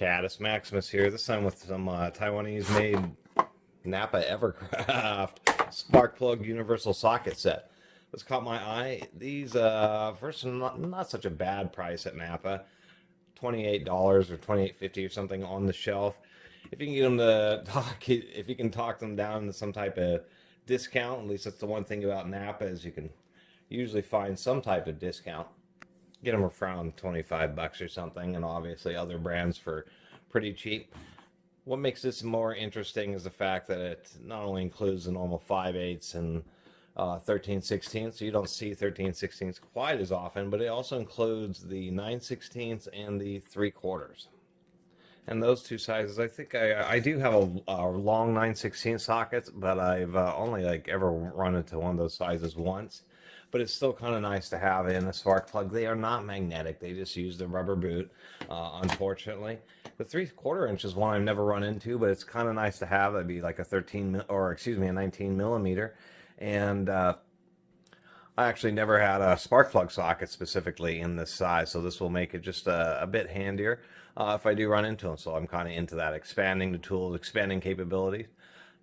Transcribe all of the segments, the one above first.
Catus, Maximus here, this time with some Taiwanese-made NAPA EverCraft spark plug universal socket set. This caught my eye. These, first, not such a bad price at NAPA, $28 or $28.50 or something on the shelf. If you can get them to talk, if you can talk them down into some type of discount, at least that's the one thing about NAPA is you can usually find some type of discount. Get them around 25 bucks or something, and obviously other brands for pretty cheap. What makes this more interesting is the fact that it not only includes the normal 5/8 and 13/16, so you don't see 13/16 quite as often, but it also includes the 9/16 and the 3/4. And those two sizes, I think I do have a long 9/16 sockets, but I've only ever run into one of those sizes once. But it's still kind of nice to have in a spark plug. They are not magnetic. They just use the rubber boot, unfortunately. The 3/4 inch is one I've never run into, but it's kind of nice to have. That'd be like a 19 millimeter. And I actually never had a spark plug socket specifically in this size, so this will make it just a bit handier if I do run into them. So I'm kind of into that, expanding the tools, expanding capabilities.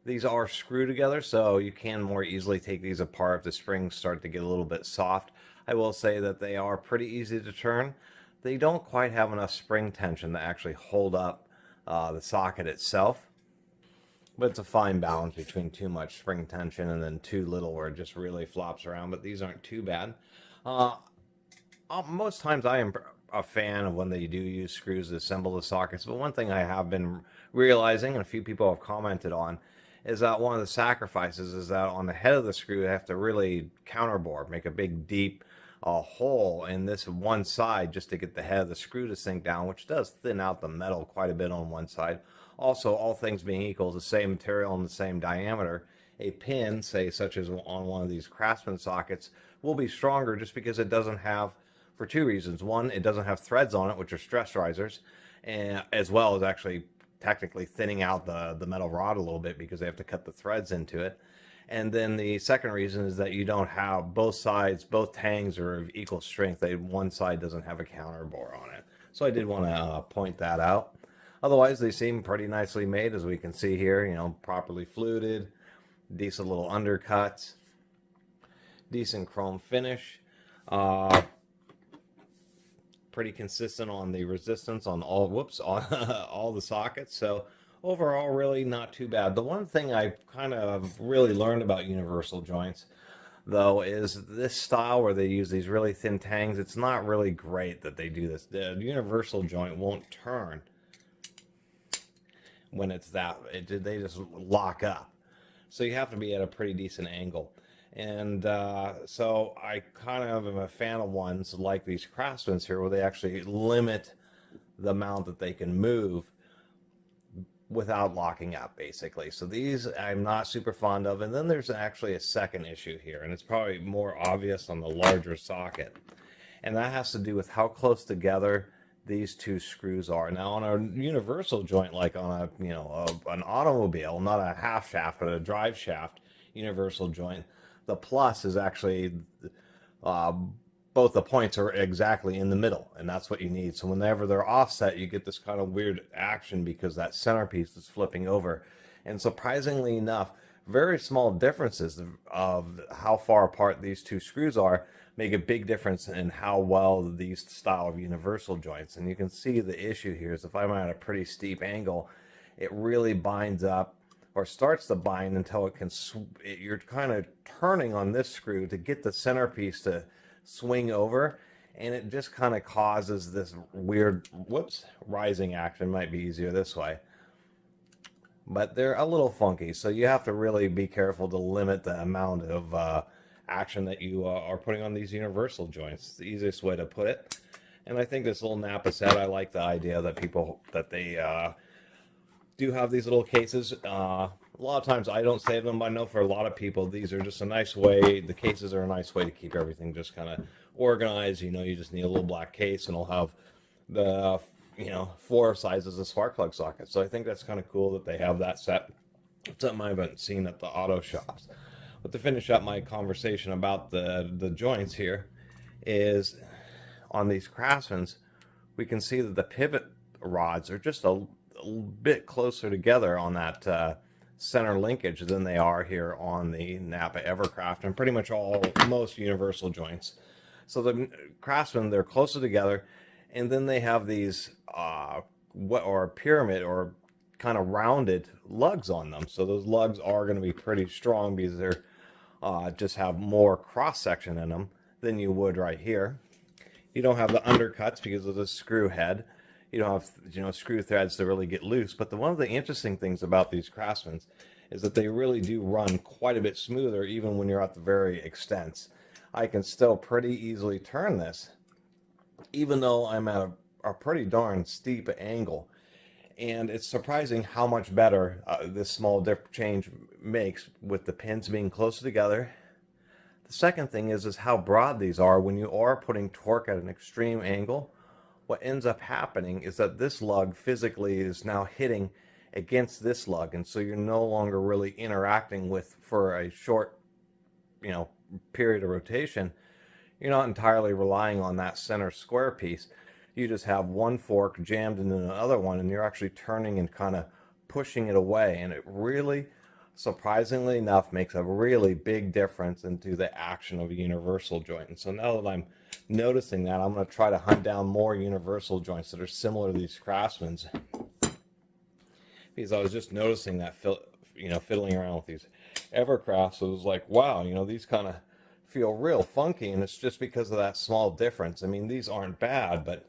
These are screwed together, so you can more easily take these apart if the springs start to get a little bit soft. I will say that they are pretty easy to turn. They don't quite have enough spring tension to actually hold up the socket itself. But it's a fine balance between too much spring tension and then too little where it just really flops around. But these aren't too bad. Most times I am a fan of when they do use screws to assemble the sockets. But one thing I have been realizing, and a few people have commented on, is that one of the sacrifices is that on the head of the screw, you have to really counterbore, make a big deep hole in this one side just to get the head of the screw to sink down, which does thin out the metal quite a bit on one side. Also, all things being equal, the same material and the same diameter, a pin, say such as on one of these Craftsman sockets, will be stronger just because it doesn't have, for two reasons. One, it doesn't have threads on it, which are stress risers, and as well as actually technically thinning out the metal rod a little bit because they have to cut the threads into it. And then the second reason is that you don't have both sides, both tangs are of equal strength. One side doesn't have a counter bore on it. So I did want to point that out. Otherwise, they seem pretty nicely made, as we can see here, you know, properly fluted, decent little undercuts, decent chrome finish. Pretty consistent on the resistance on all all the sockets. So overall, really not too bad. The one thing I kind of really learned about universal joints, though, is this style where they use these really thin tangs. It's not really great that they do this. The universal joint won't turn when it's they just lock up. So you have to be at a pretty decent angle. And so I kind of am a fan of ones like these Craftsmans here where they actually limit the amount that they can move without locking up, basically. So these I'm not super fond of. And then there's actually a second issue here, and it's probably more obvious on the larger socket. And that has to do with how close together these two screws are. Now on a universal joint, like on an automobile, not a half shaft, but a drive shaft universal joint, the plus is actually both the points are exactly in the middle, and that's what you need. So whenever they're offset, you get this kind of weird action because that centerpiece is flipping over. And surprisingly enough, very small differences of how far apart these two screws are make a big difference in how well these style of universal joints. And you can see the issue here is if I'm at a pretty steep angle, it really binds up or starts to bind until it can, you're kind of turning on this screw to get the centerpiece to swing over, and it just kind of causes this weird, rising action. Might be easier this way. But they're a little funky, so you have to really be careful to limit the amount of action that you are putting on these universal joints. It's the easiest way to put it. And I think this little NAPA set, I like the idea that they do have these little cases. A lot of times I don't save them, but I know for a lot of people these are just a nice way, the cases are a nice way to keep everything just kind of organized. You know, you just need a little black case and it'll have the 4 sizes of spark plug sockets. So I think that's kind of cool that they have that set. It's something I haven't seen at the auto shops. But to finish up my conversation about the joints here is on these Craftsmans, we can see that the pivot rods are just a bit closer together on that center linkage than they are here on the NAPA EverCraft and pretty much most universal joints. So the Craftsman, they're closer together, and then they have these pyramid or kind of rounded lugs on them. So those lugs are going to be pretty strong because they're just have more cross section in them than you would right here. You don't have the undercuts because of the screw head. You don't have screw threads to really get loose. But one of the interesting things about these Craftsmans is that they really do run quite a bit smoother even when you're at the very extents. I can still pretty easily turn this even though I'm at a pretty darn steep angle. And it's surprising how much better this small change makes with the pins being closer together. The second thing is how broad these are. When you are putting torque at an extreme angle, what ends up happening is that this lug physically is now hitting against this lug, and so you're no longer really interacting with, for a short period of rotation, you're not entirely relying on that center square piece. You just have one fork jammed into another one, and you're actually turning and kind of pushing it away, and it really, surprisingly enough, makes a really big difference into the action of a universal joint. And so now that I'm noticing that, I'm going to try to hunt down more universal joints that are similar to these Craftsmans, because I was just noticing that fiddling around with these EverCrafts. So it was like, wow, these kind of feel real funky, and it's just because of that small difference. I mean, these aren't bad, but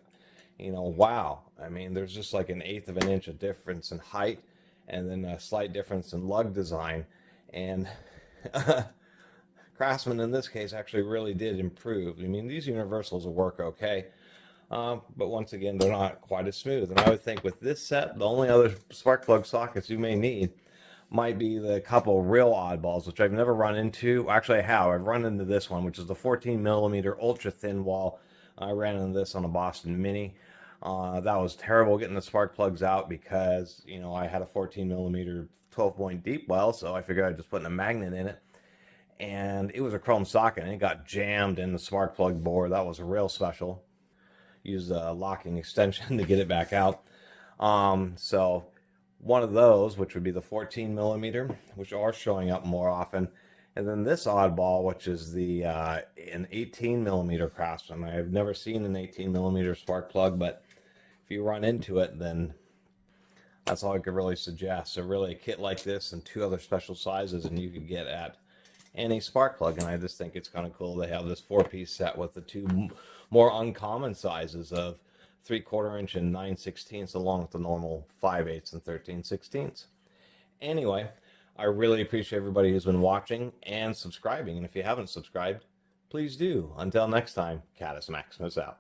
wow, I mean, there's just like 1/8 of an inch of difference in height, and then a slight difference in lug design. And Craftsman in this case actually really did improve. I mean, these universals will work okay, but once again, they're not quite as smooth. And I would think with this set, the only other spark plug sockets you may need might be the couple real oddballs, which I've never run into. Actually, I have. I've run into this one, which is the 14mm ultra thin wall. I ran into this on a Boston Mini. That was terrible getting the spark plugs out because, I had a 14mm 12-point deep well, so I figured I'd just put a magnet in it. And it was a chrome socket, and it got jammed in the spark plug board. That was real special. Used a locking extension to get it back out. So one of those, which would be the 14mm, which are showing up more often, and then this oddball, which is the an 18mm Craftsman. I've never seen an 18mm spark plug, but if you run into it, then that's all I could really suggest. So really, a kit like this and 2 other special sizes, and you could get at any spark plug. And I just think it's kind of cool they have this 4-piece set with the 2 more uncommon sizes of 3/4 inch and 9/16 along with the normal 5/8 and 13/16. Anyway, I really appreciate everybody who's been watching and subscribing. And if you haven't subscribed, please do. Until next time, Catus Maximus out.